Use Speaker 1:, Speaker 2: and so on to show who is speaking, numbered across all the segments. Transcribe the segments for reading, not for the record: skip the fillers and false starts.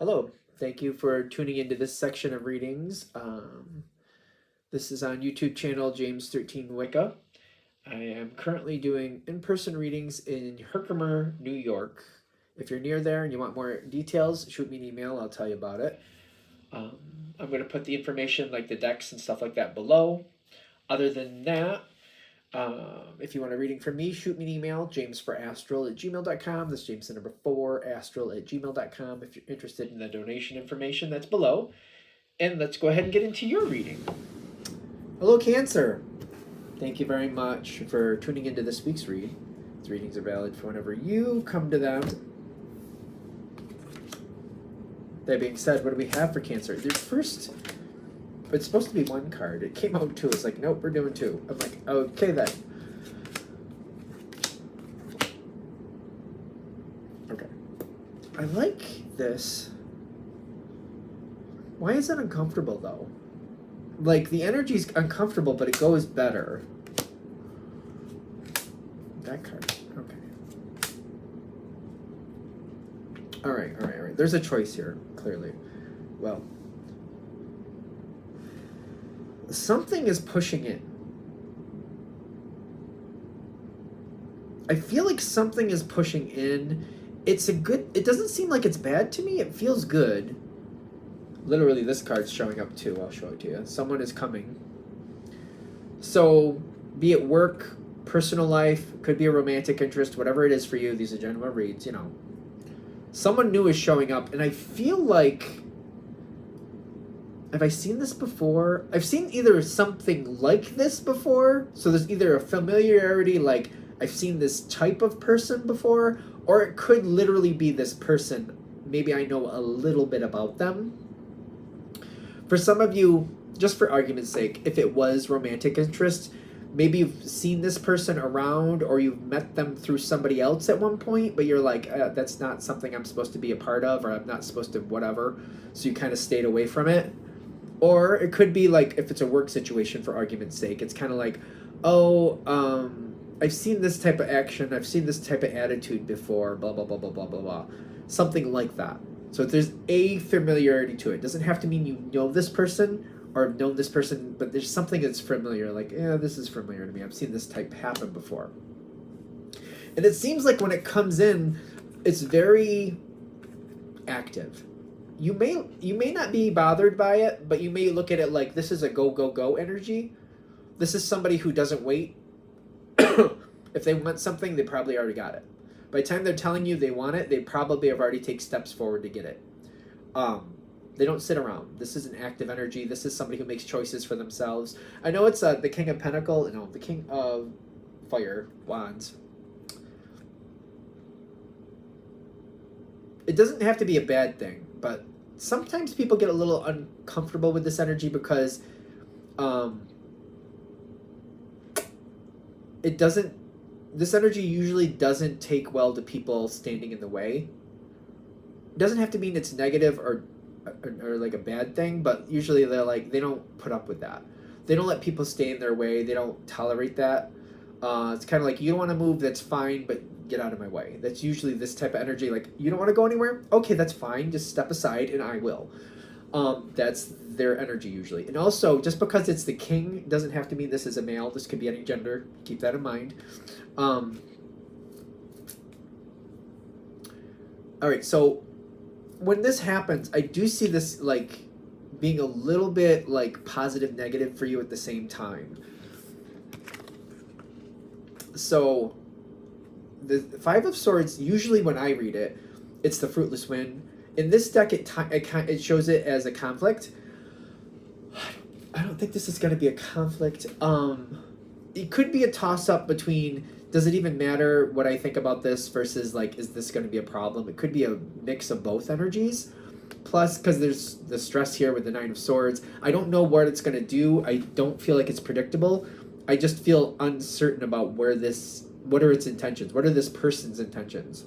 Speaker 1: Hello, thank you for tuning into this section of readings. This is on YouTube channel James 13 Wicca. I am currently doing in-person readings in Herkimer, New York. If you're near there and you want more details, shoot me an email, I'll tell you about it. Um, I'm going to put the information like the decks and stuff like that below. Other than that, if you want a reading from me, shoot me an email, jamesforastral@gmail.com. That's James the number 4, astral@gmail.com. If you're interested in the donation information, that's below. And let's go ahead and get into your reading. Hello, Cancer. Thank you very much for tuning into this week's read. These readings are valid for whenever you come to them. That being said, what do we have for Cancer? There's first... It's supposed to be one card. It came out two. It's like, nope, we're doing two. I'm like, okay then. Okay. I like this. Why is it uncomfortable though? Like the energy's uncomfortable, but it goes better. That card. Okay. Alright. There's a choice here, clearly. Well, something is pushing in. I feel like something is pushing in. It's a good... It doesn't seem like it's bad to me. It feels good. Literally, this card's showing up too. I'll show it to you. Someone is coming. So, be it work, personal life, could be a romantic interest, whatever it is for you. These are general reads, you know. Someone new is showing up, and I feel like... Have I seen this before? I've seen either something like this before. So there's either a familiarity, like I've seen this type of person before, or it could literally be this person. Maybe I know a little bit about them. For some of you, just for argument's sake, if it was romantic interest, maybe you've seen this person around or you've met them through somebody else at one point, but you're like, that's not something I'm supposed to be a part of, or I'm not supposed to whatever. So you kind of stayed away from it. Or it could be like, if it's a work situation for argument's sake, it's kind of like, oh, I've seen this type of action, I've seen this type of attitude before, blah, blah, blah, blah, blah, blah, blah. Something like that. So there's a familiarity to it. It doesn't have to mean you know this person or have known this person, but there's something that's familiar. Like, yeah, this is familiar to me. I've seen this type happen before. And it seems like when it comes in, it's very active. You may not be bothered by it, but you may look at it like this is a go, go, go energy. This is somebody who doesn't wait. If they want something, they probably already got it. By the time they're telling you they want it, they probably have already taken steps forward to get it. They don't sit around. This is an active energy. This is somebody who makes choices for themselves. I know it's the King of Pentacles. No, the King of Fire, Wands. It doesn't have to be a bad thing, but sometimes people get a little uncomfortable with this energy because this energy usually doesn't take well to people standing in the way. It doesn't have to mean it's negative or like a bad thing, but usually they don't put up with that. They don't let people stay in their way. They don't tolerate that. It's kind of like, you don't want to move, that's fine, but get out of my way. That's usually this type of energy. Like, you don't want to go anywhere? Okay, that's fine. Just step aside and I will. That's their energy usually. And also, just because it's the king doesn't have to mean this is a male. This could be any gender. Keep that in mind. All right, so when this happens, I do see this like being a little bit like positive, negative for you at the same time. So the Five of Swords, usually when I read it, it's the fruitless wind. In this deck, it shows it as a conflict. I don't think this is going to be a conflict. It could be a toss-up between, does it even matter what I think about this versus, like, is this going to be a problem? It could be a mix of both energies. Plus, because there's the stress here with the Nine of Swords, I don't know what it's going to do. I don't feel like it's predictable. I just feel uncertain about what are its intentions? What are this person's intentions?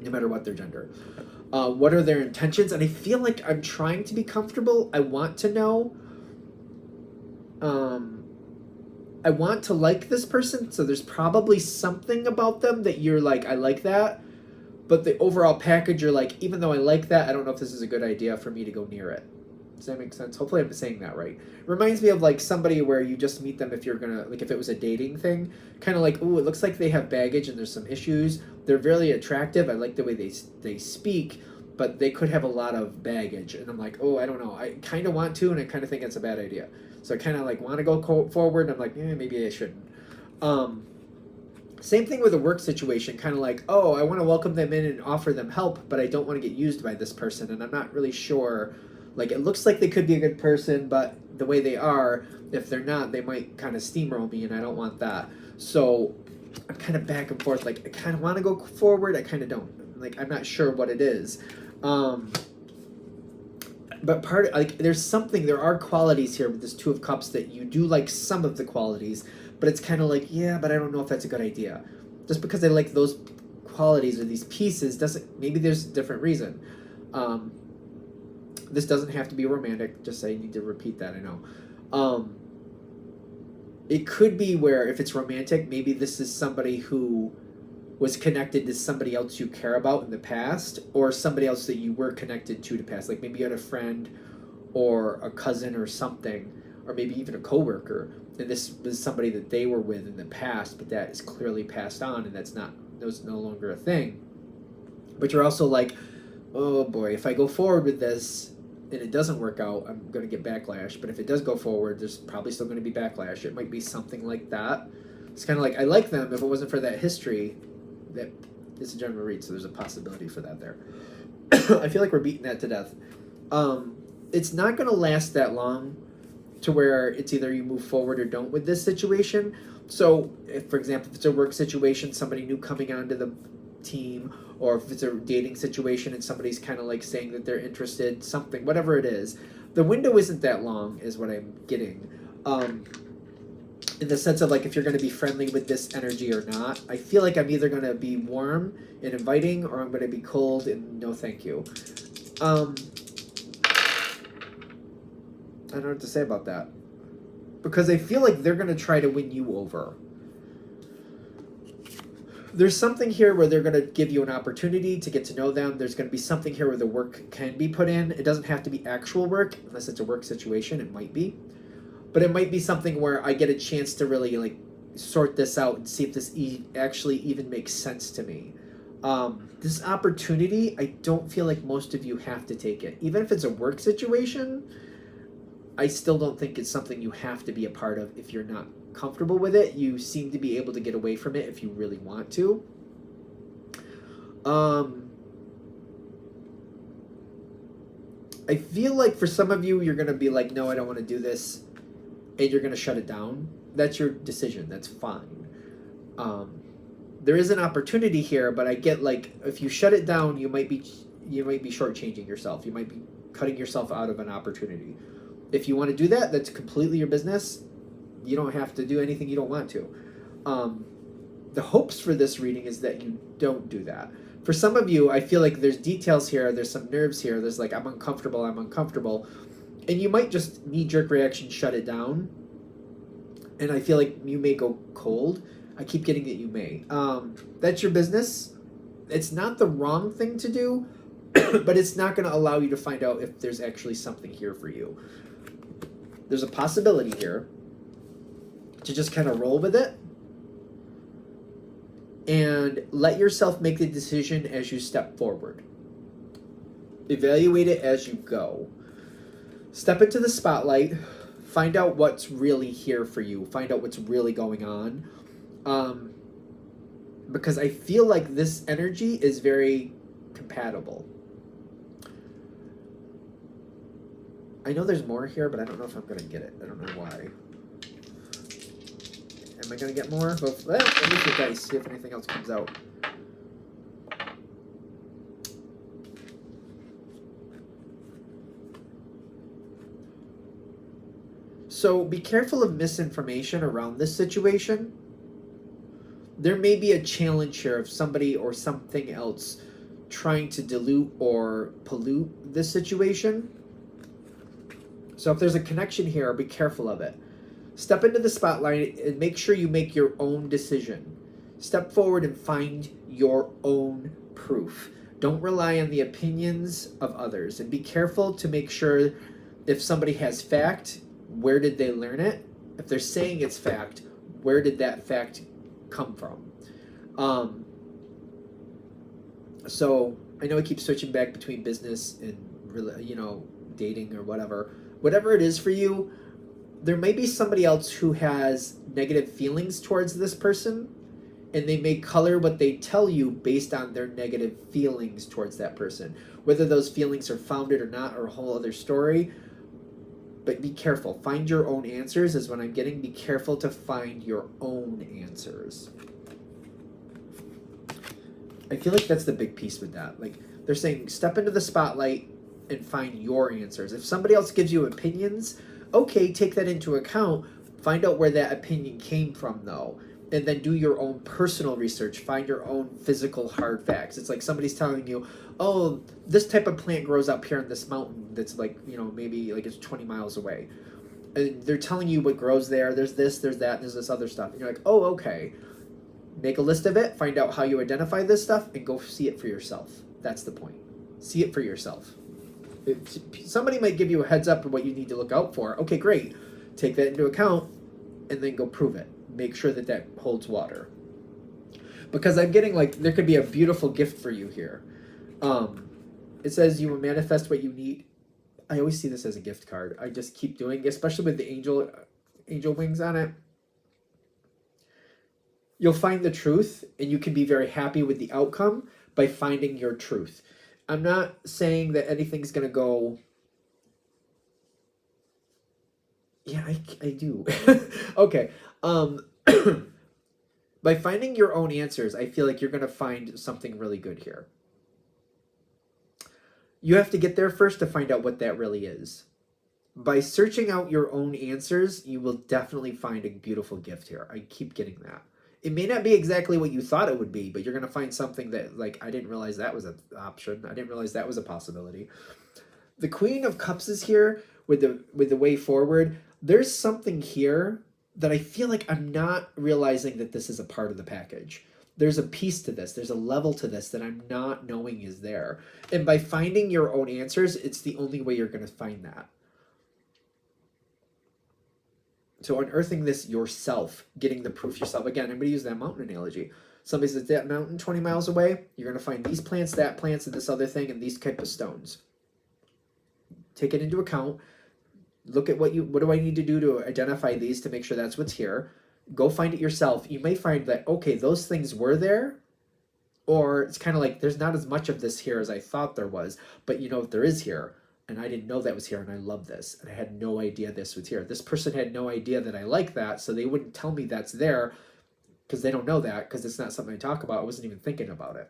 Speaker 1: No matter what their gender. What are their intentions? And I feel like I'm trying to be comfortable. I want to know. I want to like this person, so there's probably something about them that you're like, I like that. but the overall package, you're like, even though I like that, I don't know if this is a good idea for me to go near it. Does that make sense? Hopefully I'm saying that right. Reminds me of like somebody where you just meet them if you're gonna, like if it was a dating thing, kind of like, ooh, it looks like they have baggage and there's some issues. They're very attractive. I like the way they speak, but they could have a lot of baggage. And I'm like, oh, I don't know. I kind of want to, and I kind of think it's a bad idea. So I kind of like want to go forward, and I'm like, maybe I shouldn't. Same thing with a work situation, kind of like, oh, I want to welcome them in and offer them help, but I don't want to get used by this person, and I'm not really sure. Like, it looks like they could be a good person, but the way they are, if they're not, they might kind of steamroll me, and I don't want that. So I'm kind of back and forth. Like, I kind of want to go forward, I kind of don't. Like, I'm not sure what it is. But there are qualities here with this Two of Cups that you do like some of the qualities, but it's kind of like, yeah, but I don't know if that's a good idea. Just because I like those qualities or these pieces maybe there's a different reason. This doesn't have to be romantic, just say you need to repeat that, I know. It could be where if it's romantic, maybe this is somebody who was connected to somebody else you care about in the past, or somebody else that you were connected to the past. Like maybe you had a friend or a cousin or something, or maybe even a coworker, and this was somebody that they were with in the past, but that is clearly passed on, and that's no longer a thing. But you're also like, oh boy, if I go forward with this and it doesn't work out, I'm going to get backlash. But if it does go forward, there's probably still going to be backlash. It might be something like that. It's kind of like, I like them. If it wasn't for that history, that it's a general read, so there's a possibility for that there. I feel like we're beating that to death. It's not going to last that long to where it's either you move forward or don't with this situation. So, if, for example, if it's a work situation, somebody new coming onto the team, or if it's a dating situation and somebody's kind of like saying that they're interested, something, whatever it is, the window isn't that long is what I'm getting. In the sense of like if you're going to be friendly with this energy or not. I feel like I'm either going to be warm and inviting, or I'm going to be cold and no thank you. I don't know what to say about that, because I feel like they're going to try to win you over. There's something here where they're going to give you an opportunity to get to know them. There's going to be something here where the work can be put in. It doesn't have to be actual work, unless it's a work situation. It might be. But it might be something where I get a chance to really like sort this out and see if this actually even makes sense to me. This opportunity, I don't feel like most of you have to take it. Even if it's a work situation, I still don't think it's something you have to be a part of if you're not comfortable with it. You seem to be able to get away from it if you really want to. I feel like for some of you, you're going to be like, no, I don't want to do this, and you're going to shut it down. That's your decision. That's fine. There is an opportunity here, but I get like, if you shut it down, you might be shortchanging yourself. You might be cutting yourself out of an opportunity. If you want to do that, that's completely your business. You don't have to do anything you don't want to. The hopes for this reading is that you don't do that. For some of you, I feel like there's details here, there's some nerves here, there's like, I'm uncomfortable, and you might just knee-jerk reaction shut it down, and I feel like you may go cold. I keep getting that you may. That's your business. It's not the wrong thing to do, but it's not going to allow you to find out if there's actually something here for you. There's a possibility here to just kind of roll with it and let yourself make the decision as you step forward. Evaluate it as you go. Step into the spotlight. Find out what's really here for you. Find out what's really going on. Because I feel like this energy is very compatible. I know there's more here, but I don't know if I'm going to get it. I don't know why. Am I going to get more? Well, let me see dice, see if anything else comes out. So be careful of misinformation around this situation. There may be a challenge here of somebody or something else trying to dilute or pollute this situation. So if there's a connection here, be careful of it. Step into the spotlight and make sure you make your own decision. Step forward and find your own proof. Don't rely on the opinions of others, and be careful to make sure if somebody has fact, where did they learn it? If they're saying it's fact, where did that fact come from? So I know I keep switching back between business and, you know, dating or whatever. Whatever it is for you, there may be somebody else who has negative feelings towards this person, and they may color what they tell you based on their negative feelings towards that person. Whether those feelings are founded or not are a whole other story. But be careful. Find your own answers is what I'm getting. Be careful to find your own answers. I feel like that's the big piece with that. Like, they're saying step into the spotlight and find your answers. If somebody else gives you opinions, okay, take that into account. Find out where that opinion came from, though. And then do your own personal research. Find your own physical hard facts. It's like somebody's telling you, oh, this type of plant grows up here in this mountain that's like, you know, maybe like it's 20 miles away. And they're telling you what grows there. There's this, there's that, there's this other stuff. And you're like, oh, okay. Make a list of it. Find out how you identify this stuff and go see it for yourself. That's the point. See it for yourself. Somebody might give you a heads up of what you need to look out for. Okay, great. Take that into account and then go prove it. Make sure that that holds water. Because I'm getting like, there could be a beautiful gift for you here. It says you will manifest what you need. I always see this as a gift card. I just keep doing it, especially with the angel wings on it. You'll find the truth, and you can be very happy with the outcome by finding your truth. I'm not saying that anything's going to go... Yeah, I do. Okay. By finding your own answers, I feel like you're going to find something really good here. You have to get there first to find out what that really is. By searching out your own answers, you will definitely find a beautiful gift here. I keep getting that. It may not be exactly what you thought it would be, but you're going to find something that, like, I didn't realize that was an option. I didn't realize that was a possibility. The Queen of Cups is here with the way forward. There's something here that I feel like I'm not realizing that this is a part of the package. There's a piece to this. There's a level to this that I'm not knowing is there. And by finding your own answers, it's the only way you're going to find that. So unearthing this yourself, getting the proof yourself. Again, I'm going to use that mountain analogy. Somebody says that mountain 20 miles away, you're going to find these plants, that plants, and this other thing, and these type of stones. Take it into account. Look at what do I need to do to identify these to make sure that's what's here. Go find it yourself. You may find that, okay, those things were there, or it's kind of like there's not as much of this here as I thought there was, but you know, there is here. And I didn't know that was here, and I love this. And I had no idea this was here. This person had no idea that I like that, so they wouldn't tell me that's there because they don't know that, because it's not something I talk about. I wasn't even thinking about it.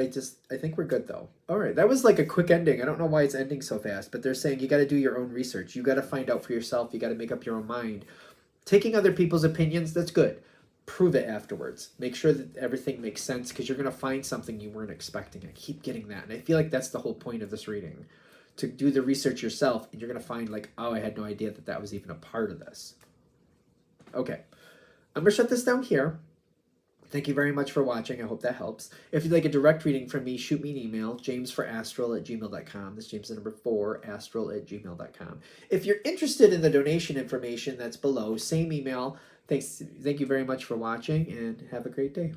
Speaker 1: I think we're good, though. All right, that was like a quick ending. I don't know why it's ending so fast, but they're saying you got to do your own research. You got to find out for yourself. You got to make up your own mind. Taking other people's opinions, that's good. Prove it afterwards. Make sure that everything makes sense, because you're going to find something you weren't expecting. I keep getting that, and I feel like that's the whole point of this reading, to do the research yourself, and you're going to find like, oh, I had no idea that that was even a part of this. Okay, I'm going to shut this down here. Thank you very much for watching. I hope that helps. If you'd like a direct reading from me, shoot me an email, jamesforastral@gmail.com. That's James the number 4, astral@gmail.com. If you're interested in the donation information that's below, same email. Thank you very much for watching, and have a great day.